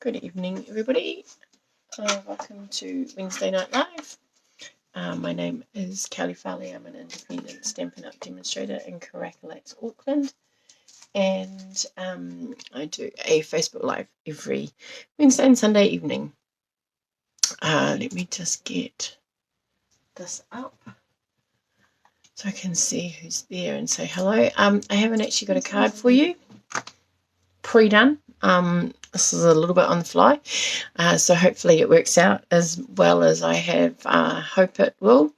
Good evening, everybody. Welcome to Wednesday Night Live. My name is Kelley Farley. I'm an independent Stampin' Up demonstrator in Caracalax, Auckland. And I do a Facebook Live every Wednesday and Sunday evening. Let me just get this up so I can see who's there and say hello. I haven't actually got a card for you pre-done. This is a little bit on the fly, so hopefully it works out as well as I have hope it will.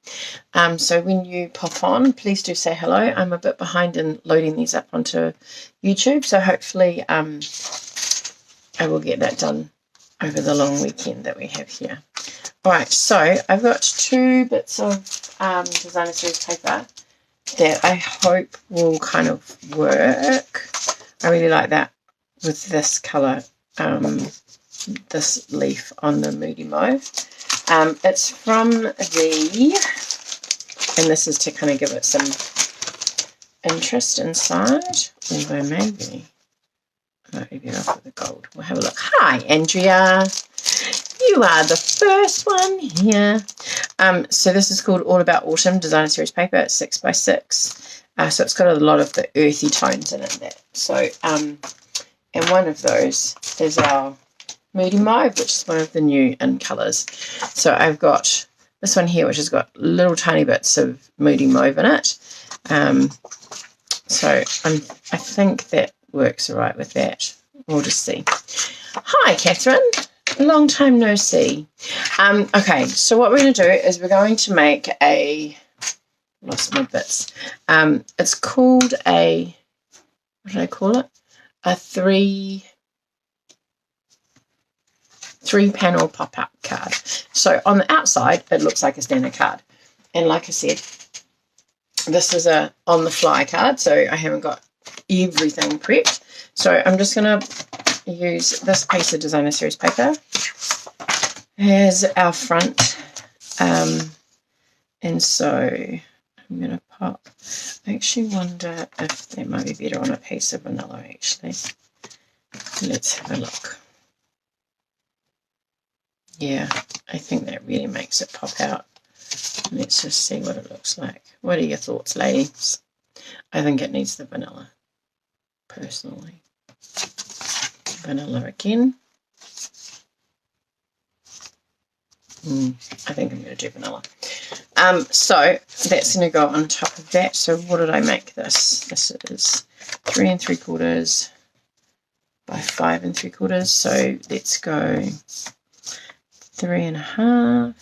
So when you pop on, please do say hello. I'm a bit behind in loading these up onto YouTube, so hopefully I will get that done over the long weekend that we have here. Alright, so I've got two bits of designer series paper that I hope will kind of work. I really like that with this colour, this leaf on the Moody Mauve. It's from and this is to kind of give it some interest inside, although maybe I might leave it off with the gold. We'll have a look. Hi, Andrea. You are the first one here. So this is called All About Autumn Designer Series paper. It's 6x6. So it's got a lot of the earthy tones in it. So, and one of those is our Moody Mauve, which is one of the new in colours. So I've got this one here, which has got little tiny bits of Moody Mauve in it. So I think that works all right with that. We'll just see. Hi, Catherine. Long time no see. Okay, so what we're going to do is we're going to make lost my bits. It's called what did I call it? A three panel pop-up card. So on the outside it looks like a standard card, and like I said, this is a on the fly card, so I haven't got everything prepped. So I'm just going to use this piece of designer series paper as our front, and so I'm going to pop. I actually wonder if that might be better on a piece of vanilla, actually. Let's have a look. Yeah, I think that really makes it pop out. Let's just see what it looks like. What are your thoughts, ladies? I think it needs the vanilla, personally. Vanilla again. I think I'm going to do vanilla. So that's going to go on top of that. So what did I make this? This is 3 3/4 by 5 3/4. So let's go 3 1/2.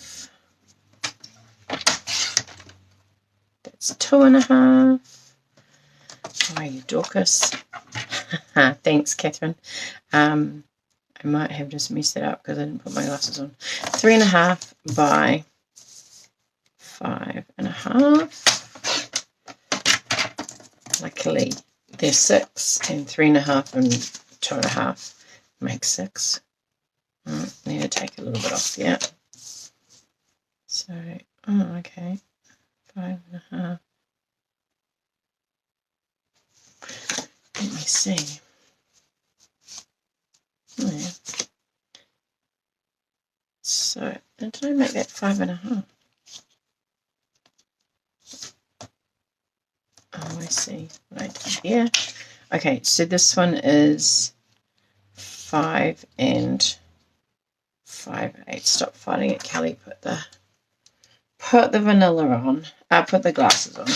That's 2 1/2. Why, you Dorcas? Thanks, Catherine. I might have just messed it up because I didn't put my glasses on. 3 1/2 by 5 1/2. Luckily, they're 6, and 3 1/2 and 2 1/2 make 6. I need to take a little bit off there. So, okay, 5 1/2. Let me see. Oh, yeah. So, did I make that 5 1/2? Oh, I see what I did here. Okay, so this one is 5 5/8. Stop fighting it, Kelley. Put the vanilla on. Put the glasses on.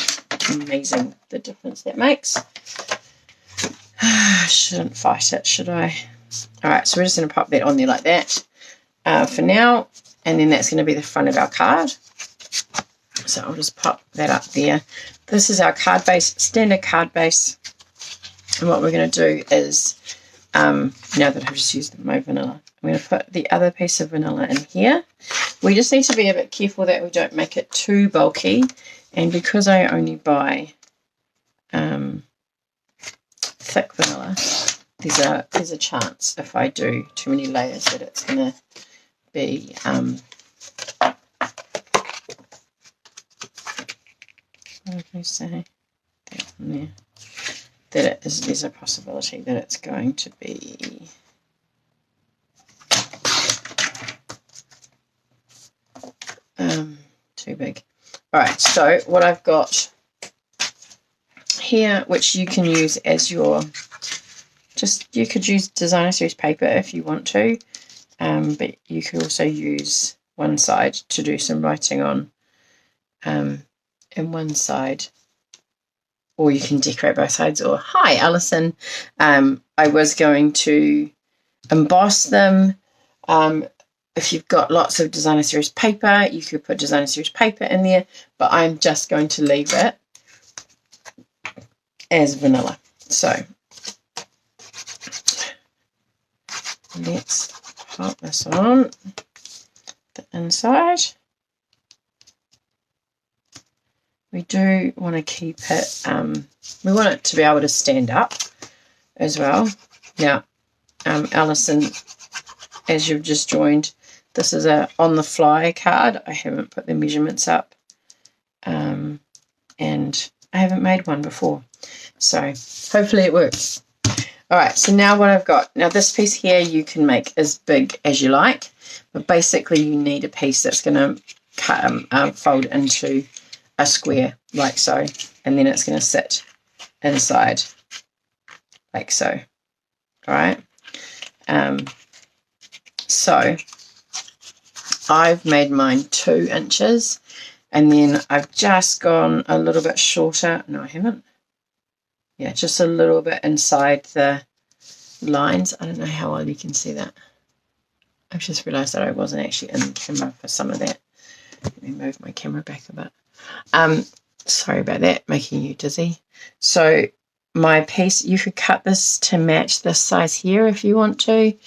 Amazing the difference that makes. Shouldn't fight it, should I? Alright, so we're just going to pop that on there like that for now, and then that's going to be the front of our card. So I'll just pop that up there. This is our card base, standard card base, and what we're going to do is, now that I've just used the mauve vanilla, I'm going to put the other piece of vanilla in here. We just need to be a bit careful that we don't make it too bulky, and because I only buy thick vanilla, there's a chance if I do too many layers that it's going to be what did I say? That one there. There's a possibility that it's going to be big. All right, so what I've got here, which you can use as your, you could use designer series paper if you want to, but you could also use one side to do some writing on, and one side, or you can decorate both sides. Or, hi Alison, I was going to emboss them. If you've got lots of designer series paper, you could put designer series paper in there, but I'm just going to leave it as vanilla. So let's pop this on the inside. We do want to keep it, we want it to be able to stand up as well. Now, Alison, as you've just joined, this is a on the fly card. I haven't put the measurements up, and I haven't made one before, so hopefully it works. All right, so now what I've got, now this piece here you can make as big as you like, but basically you need a piece that's going to fold into a square like so, and then it's going to sit inside like so. All right, so I've made mine 2 inches, and then I've just gone a little bit shorter. No, I haven't. Yeah, just a little bit inside the lines. I don't know how well you can see that. I've just realised that I wasn't actually in the camera for some of that. Let me move my camera back a bit. Sorry about that, making you dizzy. So my piece, you could cut this to match this size here if you want to,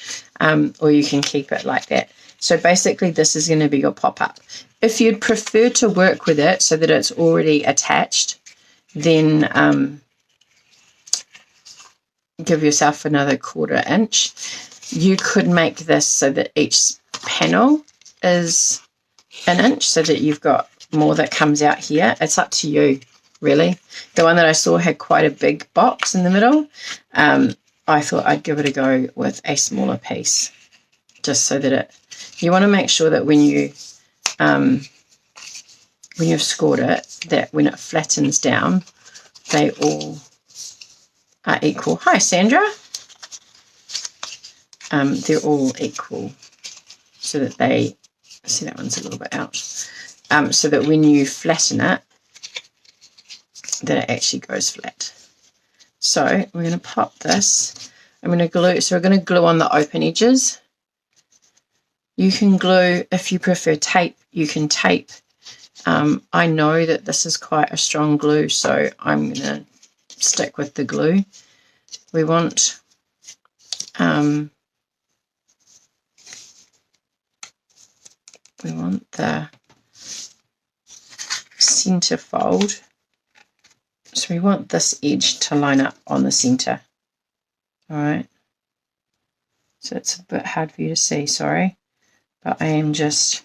or you can keep it like that. So basically this is going to be your pop-up. If you'd prefer to work with it so that it's already attached, then give yourself another 1/4 inch. You could make this so that each panel is 1 inch, so that you've got more that comes out here. It's up to you, really. The one that I saw had quite a big box in the middle. I thought I'd give it a go with a smaller piece, just so that you want to make sure that when you've scored it, that when it flattens down, they all are equal. Hi, Sandra. They're all equal, so that they, see that one's a little bit out, so that when you flatten it, that it actually goes flat. So we're going to pop this. I'm going to glue, so we're going to glue on the open edges. You can glue, if you prefer tape, you can tape. I know that this is quite a strong glue, so I'm going to stick with the glue. We want the center fold, so we want this edge to line up on the center. All right, so it's a bit hard for you to see, sorry, but I am just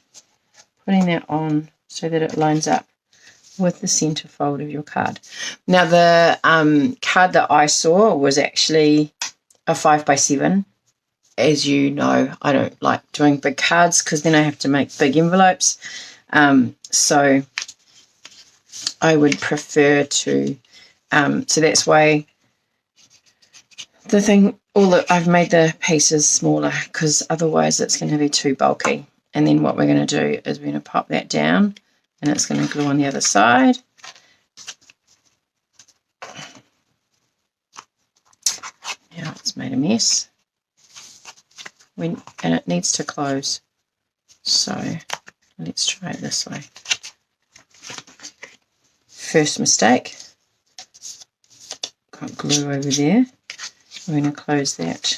putting that on so that it lines up with the center fold of your card. Now the card that I saw was actually a 5x7. As you know, I don't like doing big cards because then I have to make big envelopes. So I would prefer to, so that's why the thing, I've made the pieces smaller, because otherwise it's going to be too bulky. And then what we're going to do is we're going to pop that down, and it's going to glue on the other side. Now it's made a mess. And it needs to close. So let's try it this way. First mistake. Got glue over there. We're going to close that.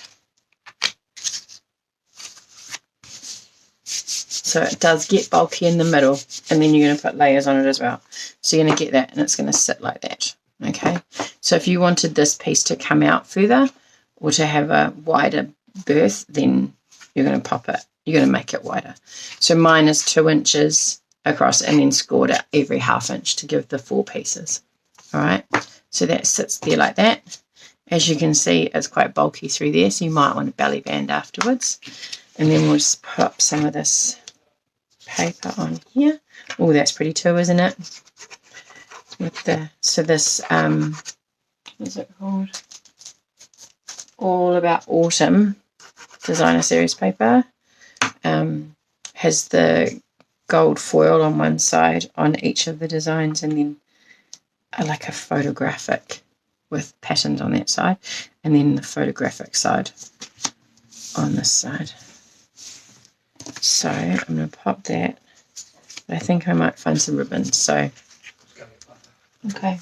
So it does get bulky in the middle, and then you're going to put layers on it as well. So you're going to get that, and it's going to sit like that. Okay. So if you wanted this piece to come out further or to have a wider berth, then you're going to pop it. You're going to make it wider. So mine is 2 inches across, and then scored it every 1/2 inch to give the 4 pieces. All right. So that sits there like that. As you can see, it's quite bulky through there, so you might want a belly band afterwards. And then we'll just put up some of this paper on here. Oh, that's pretty too, isn't it? With the, so this, what is it called? All About Autumn designer series paper. Has the gold foil on one side on each of the designs, and then like a photographic with patterns on that side, and then the photographic side on this side. So I'm going to pop that, but I think I might find some ribbons. So okay,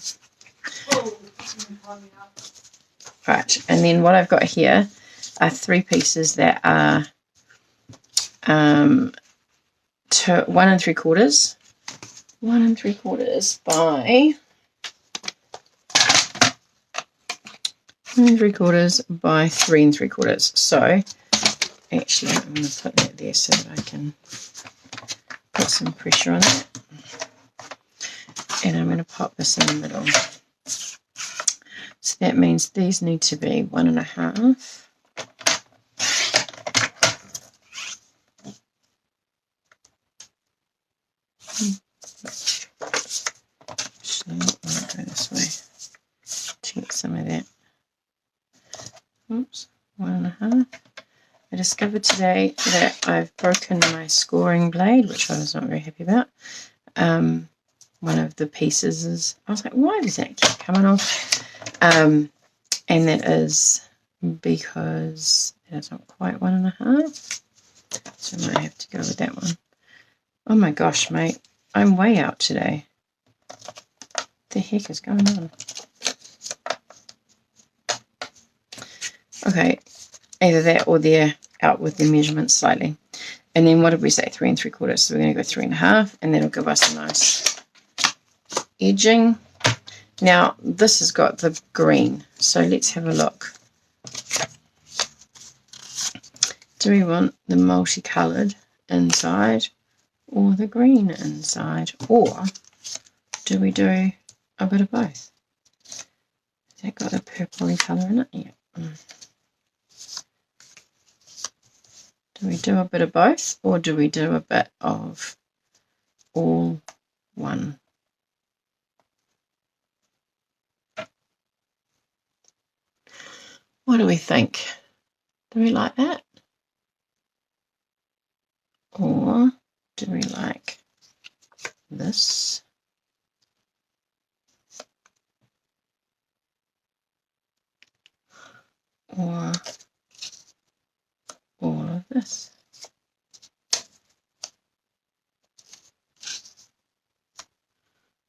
right, and then what I've got here are 3 pieces that are 1 3/4 by 1 3/4 by 3 3/4. So actually I'm going to put that there so that I can put some pressure on it, and I'm going to pop this in the middle. So that means these need to be 1 1/2. Actually, I'll go this way to get some of that. Oops, 1 1/2. I discovered today that I've broken my scoring blade, which I was not very happy about. One of the pieces is, I was like, why does that keep coming off? And that is because it's not quite 1 1/2. So I might have to go with that one. Oh my gosh, mate. I'm way out today. What the heck is going on? Okay, either that or they're out with the measurements slightly. And then what did we say? 3 3/4. So we're going to go 3 1/2, and that'll give us a nice edging. Now this has got the green, so let's have a look. Do we want the multicolored inside or the green inside, or do we do a bit of both? Has that got a purpley colour in it? Yeah. Do we do a bit of both, or do we do a bit of all one? What do we think? Do we like that? Or do we like this? Or all of this?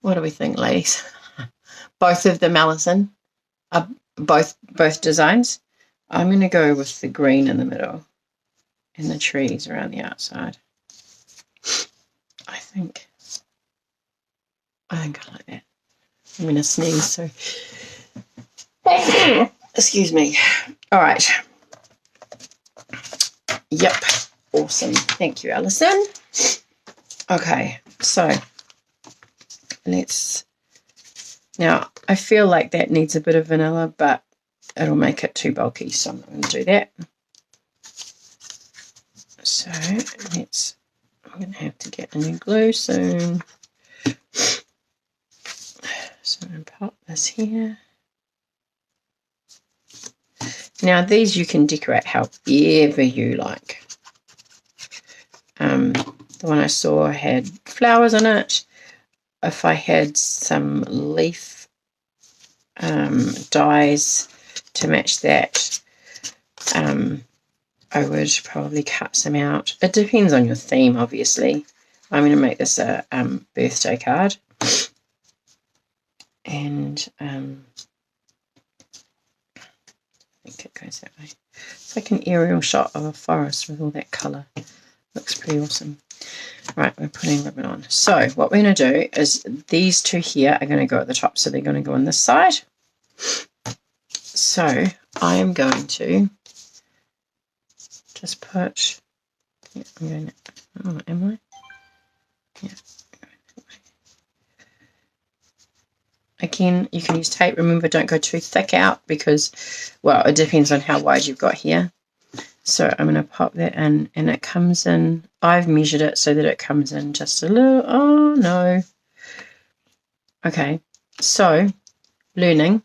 What do we think, ladies? Both of them, Alison, are both designs. I'm going to go with the green in the middle and the trees around the outside. I think I like that. I'm going to sneeze, so excuse me. All right. Yep. Awesome. Thank you, Alison. Okay, so now I feel like that needs a bit of vanilla, but it'll make it too bulky, so I'm not going to do that. So I'm going to have to get a new glue soon. So I'm going to pop this here. Now these you can decorate however you like. The one I saw had flowers on it. If I had some leaf dies to match that, I would probably cut some out. It depends on your theme, obviously. I'm going to make this a birthday card. And I think it goes that way. It's like an aerial shot of a forest with all that colour. Looks pretty awesome. Right, we're putting ribbon on. So what we're going to do is these two here are going to go at the top. So they're going to go on this side. So I am going to just put, yeah, I'm going to, oh, am I? Yeah. Again, you can use tape. Remember, don't go too thick out because, well, it depends on how wide you've got here. So I'm going to pop that in, and it comes in, I've measured it so that it comes in just a little, oh no. Okay, so learning,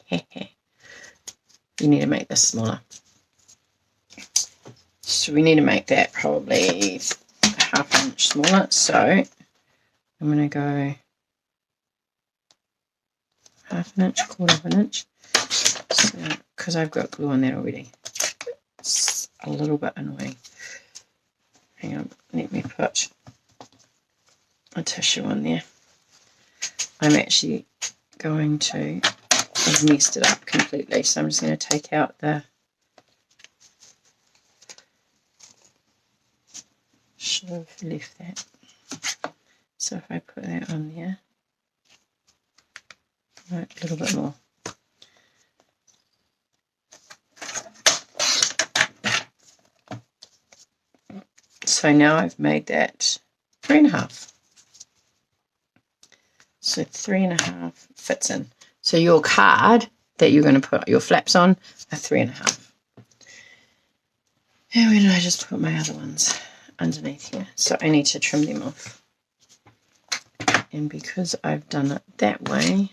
you need to make this smaller. So we need to make that probably ½ inch smaller. So I'm going to go ½ inch, ¼ inch, because I've got glue on that already. It's a little bit annoying. Hang on, let me put a tissue on there. I'm actually going to, I've messed it up completely, so I'm just going to take out the, should have left that. So if I put that on there, right, a little bit more. So now I've made that 3½. So 3½ fits in. So your card that you're going to put your flaps on are 3½. And where did I just put my other ones? Underneath here. So I need to trim them off. And because I've done it that way,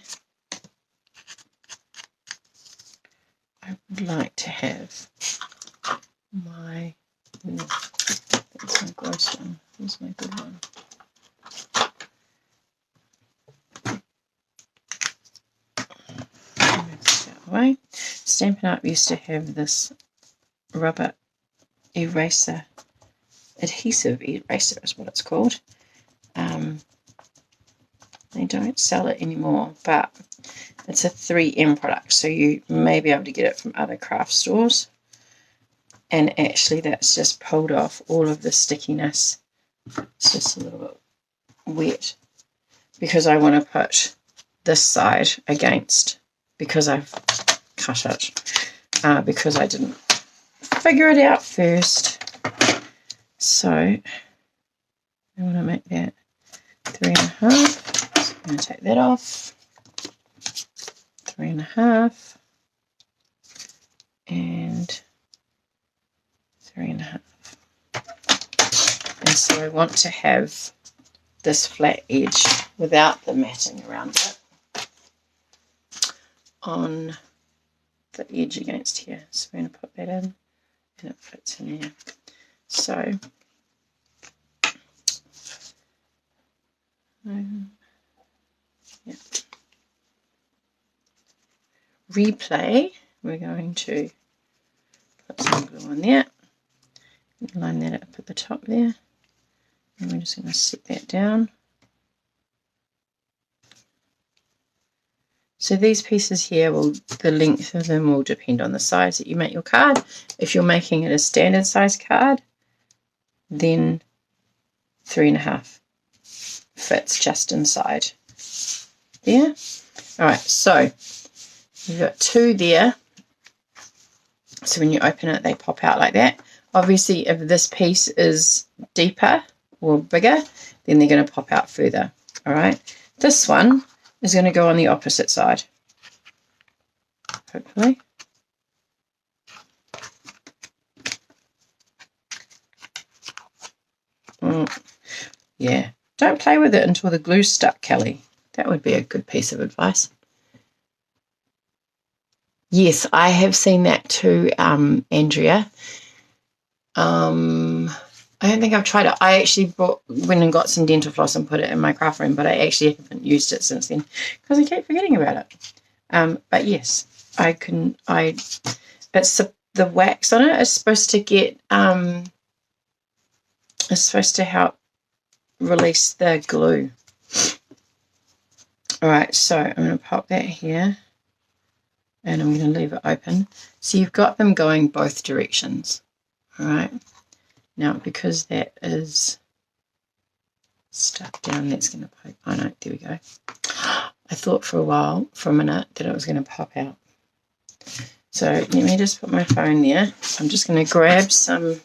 I would like to have my, that's my gross one. Here's my good one. Away. Stampin' Up used to have this rubber eraser, adhesive eraser is what it's called. They don't sell it anymore, but it's a 3M product, so you may be able to get it from other craft stores. And actually that's just pulled off all of the stickiness. It's just a little bit wet because I want to put this side against, because I've cut it, because I didn't figure it out first. So I want to make that 3½. So I'm going to take that off. 3½ and 3½. And so I want to have this flat edge without the matting around it on the edge against here. So we're going to put that in and it fits in here. So yeah. Replay, we're going to put some glue on there, line that up at the top there, and we're just going to set that down. So these pieces here, the length of them will depend on the size that you make your card. If you're making it a standard size card, then 3½ fits just inside there. Alright, so you've got 2 there. So when you open it, they pop out like that. Obviously, if this piece is deeper or bigger, then they're going to pop out further. Alright, this one is going to go on the opposite side, hopefully. Yeah, don't play with it until the glue's stuck, Kelly. That would be a good piece of advice. Yes, I have seen that too, Andrea. I don't think I've tried it. I actually went and got some dental floss and put it in my craft room, but I actually haven't used it since then because I keep forgetting about it. But yes, I can. It's the wax on it is supposed to get. It's supposed to help release the glue. All right, so I'm going to pop that here, and I'm going to leave it open. So you've got them going both directions. All right. Now, because that is stuck down, that's going to poke. Oh no, there we go. I thought for a minute, that it was going to pop out. So let me just put my phone there. I'm just going to grab some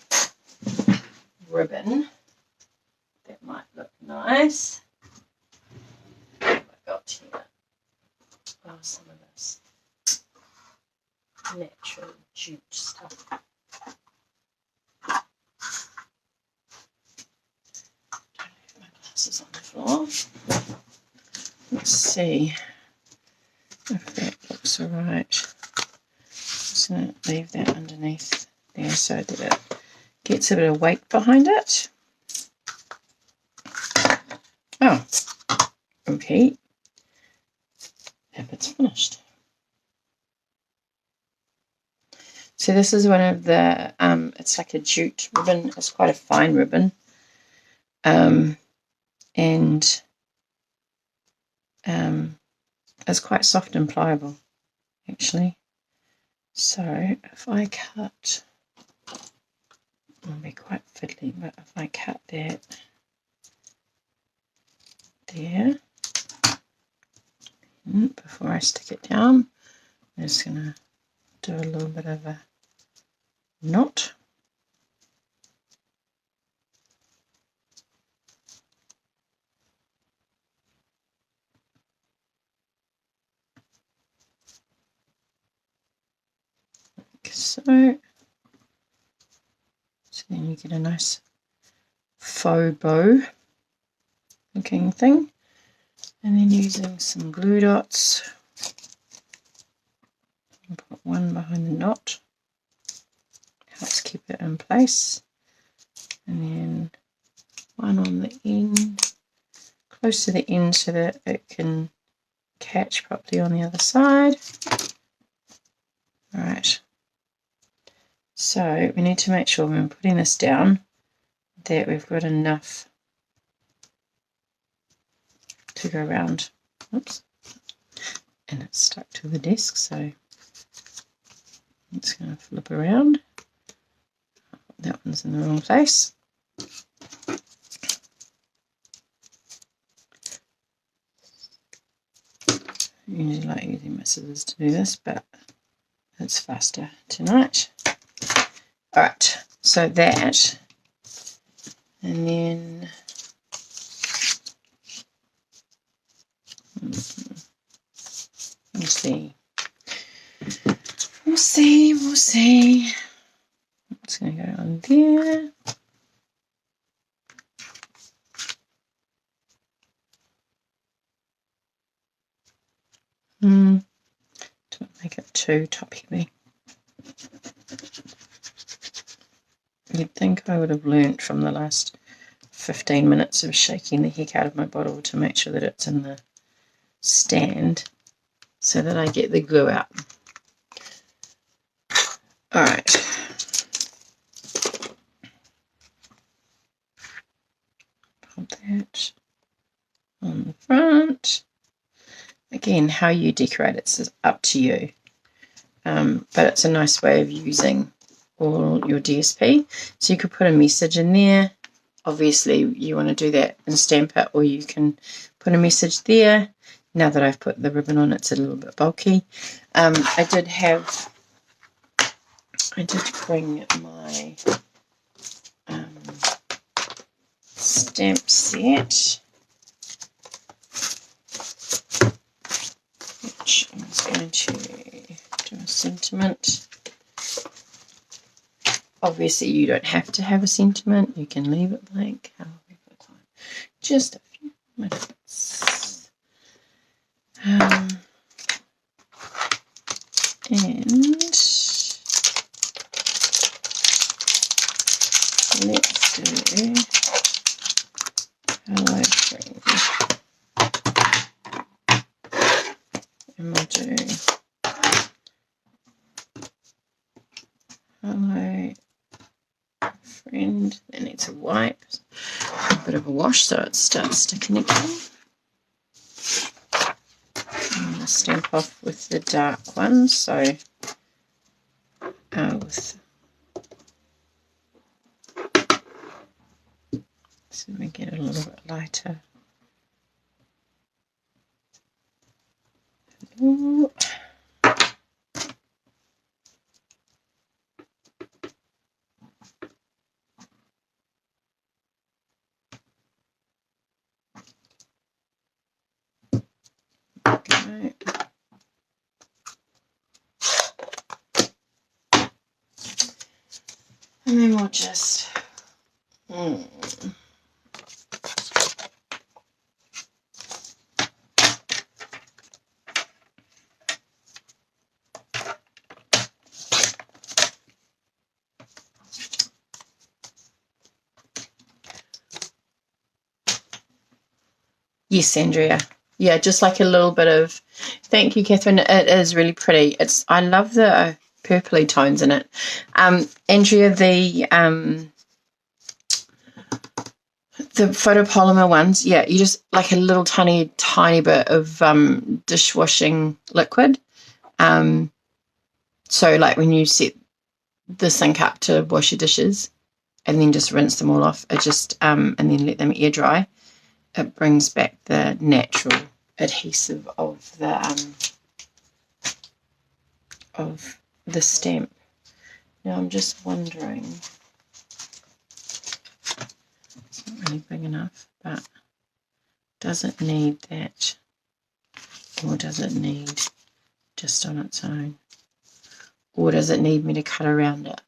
ribbon. That might look nice. What have I got here? Oh, some of this natural jute stuff. pieces on the floor. Let's see if that looks alright. Just going to leave that underneath there so that it gets a bit of weight behind it. Oh, okay. Yep, it's finished. So this is one of the, it's like a jute ribbon. It's quite a fine ribbon. And it's quite soft and pliable, actually. So if I cut, it'll be quite fiddly, but if I cut that there, before I stick it down, I'm just going to do a little bit of a knot. Like so. So then you get a nice faux bow looking thing. And then using some glue dots, I'll put one behind the knot, helps keep it in place, and then one on the end, close to the end so that it can catch properly on the other side. Alright, so we need to make sure when we're putting this down that we've got enough to go around. Oops. And it's stuck to the desk, so I'm just going to flip around. That one's in the wrong place. I usually like using my scissors to do this, but it's faster tonight. Alright, so that, and then we'll see. We'll see. It's going to go on there. Don't make it too top heavy. You'd think I would have learnt from the last 15 minutes of shaking the heck out of my bottle to make sure that it's in the stand so that I get the glue out. Alright. Put that on the front. Again, how you decorate it's up to you. But it's a nice way of using all your DSP. So you could put a message in there. Obviously, you want to do that and stamp it, or you can put a message there. Now that I've put the ribbon on, it's a little bit bulky. I did bring my stamp set, which I'm going to do a sentiment. Obviously, you don't have to have a sentiment. You can leave it blank. However, you've got time. Just a few minutes. And let's do hello friend. And we'll do hello friend. That needs a wipe, a bit of a wash so it starts sticking again. I'm going to stamp off with the dark one, so so we get it a little bit lighter. Ooh. Okay. And then we'll just Yes, Andrea. Yeah, just like a little bit of, thank you, Catherine. It is really pretty. I love the purpley tones in it. Andrea, the photopolymer ones, yeah, you just like a little tiny bit of dishwashing liquid. So like when you set the sink up to wash your dishes and then just rinse them all off, it just and then let them air dry, it brings back the natural adhesive of the stamp. Now I'm just wondering, it's not really big enough, but does it need that, or does it need just on its own, or does it need me to cut around it?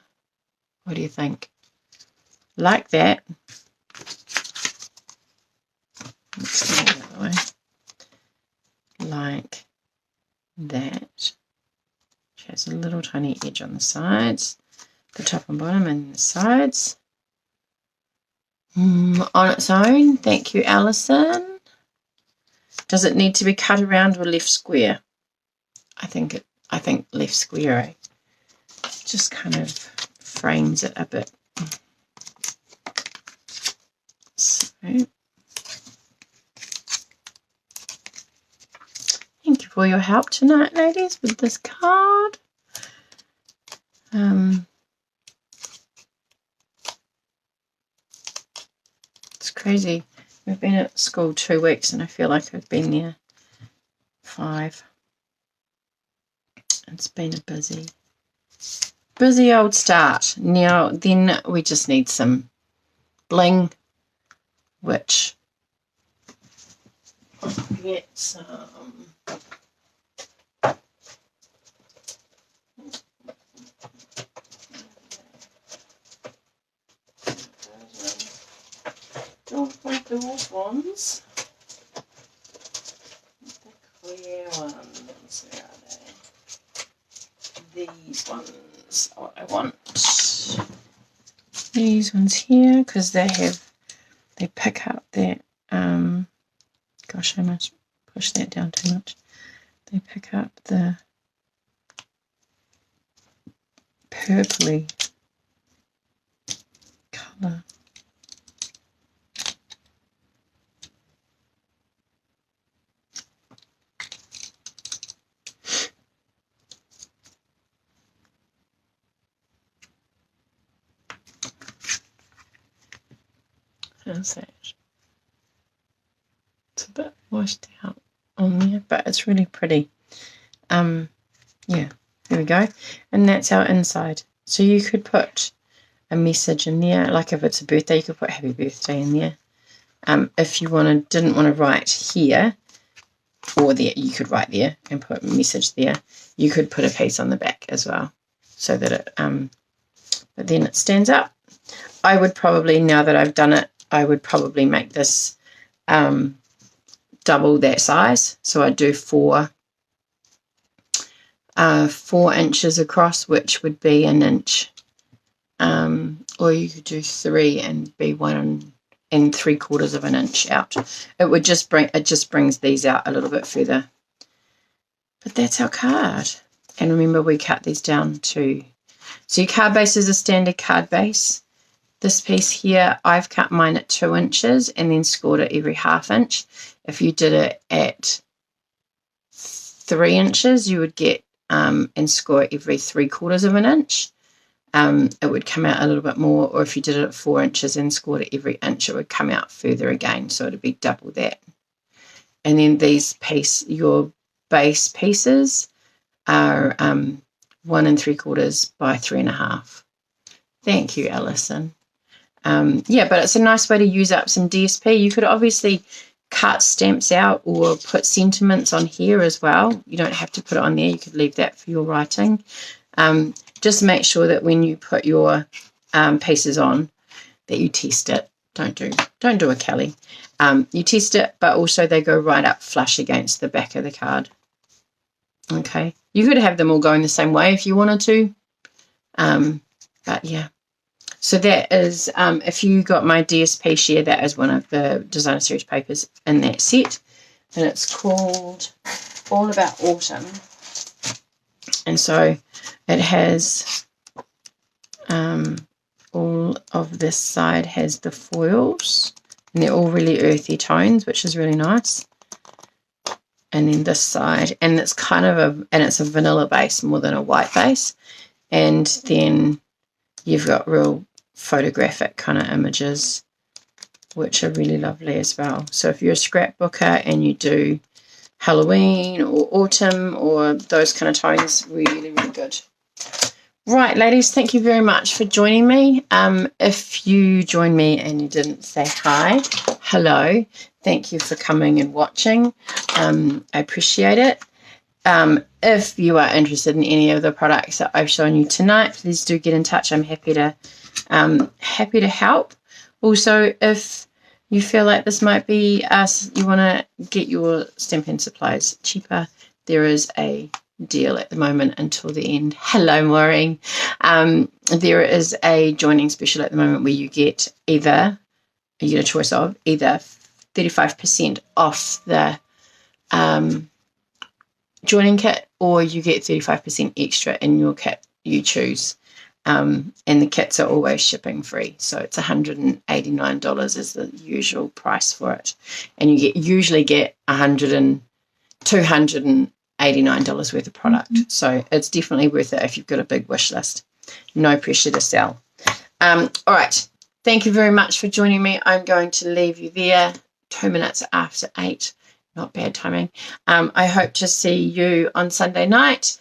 What do you think? Like that. Let's go the other way. Like that. Which has a little tiny edge on the sides, the top and bottom, and the sides. On its own. Thank you, Alison. Does it need to be cut around or left square? I think left square, eh? Just kind of frames it a bit. So, thank you for your help tonight, ladies, with this card. It's crazy. We've been at school 2 weeks and I feel like I've been there 5. It's been a busy old start. Now then we just need some bling, which I'll get some don't want those ones. The clear ones, where are they? These ones are what I want. These ones here, because they pick up that, gosh, I must push that down too much. They pick up the purpley colour. How's that? It's a bit washed out on there, but it's really pretty. Yeah, there we go. And that's our inside. So you could put a message in there, like if it's a birthday, you could put happy birthday in there. If you didn't want to write here or there, you could write there and put a message there. You could put a piece on the back as well, so that it but then it stands up. I would probably, now that I've done it, I would probably make this double that size. So I'd do 4 inches across, which would be an inch. Or you could do 3 and be 1 3/4 of an inch out. It just brings these out a little bit further. But that's our card. And remember, we cut these down to, so your card base is a standard card base. This piece here, I've cut mine at 2 inches and then scored it every 1/2 inch. If you did it at 3 inches, you would get and score it every 3/4 of an inch. It would come out a little bit more, or if you did it at 4 inches and scored it every inch, it would come out further again, so it would be double that. And then your base pieces are 1 3/4 by 3 1/2. Thank you, Alison. Yeah, but it's a nice way to use up some DSP. You could obviously cut stamps out or put sentiments on here as well. You don't have to put it on there. You could leave that for your writing. Just make sure that when you put your pieces on, that you test it. Don't do a Kelley. You test it, but also they go right up flush against the back of the card. Okay, you could have them all going the same way if you wanted to. But yeah, So that is, if you got my DSP share, that is one of the designer series papers in that set, and it's called All About Autumn. And so it has all of this side has the foils, and they're all really earthy tones, which is really nice. And then this side, and it's kind of it's a vanilla base more than a white base. And then you've got real photographic kind of images, which are really lovely as well. So if you're a scrapbooker and you do Halloween or autumn or those kind of tones, really, really good. Right, ladies, thank you very much for joining me. If you joined me and you didn't say hi, hello. Thank you for coming and watching. I appreciate it. If you are interested in any of the products that I've shown you tonight, please do get in touch. I'm happy to help. Also, if you feel like this might be us, you want to get your Stampin' supplies cheaper, there is a deal at the moment until the end. Hello, Maureen. There is a joining special at the moment where you get you get a choice of either 35% off the joining kit, or you get 35% extra in your kit. You choose. And the kits are always shipping free, so it's $189 is the usual price for it, and you usually get $289 worth of product. So it's definitely worth it if you've got a big wish list. No pressure to sell. All right, thank you very much for joining me. I'm going to leave you there 2 minutes after 8. Not bad timing. I hope to see you on Sunday night.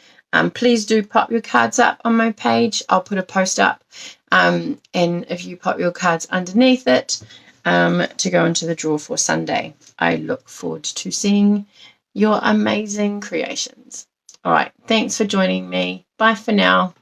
Please do pop your cards up on my page. I'll put a post up, and if you pop your cards underneath it to go into the draw for Sunday. I look forward to seeing your amazing creations. All right, thanks for joining me. Bye for now.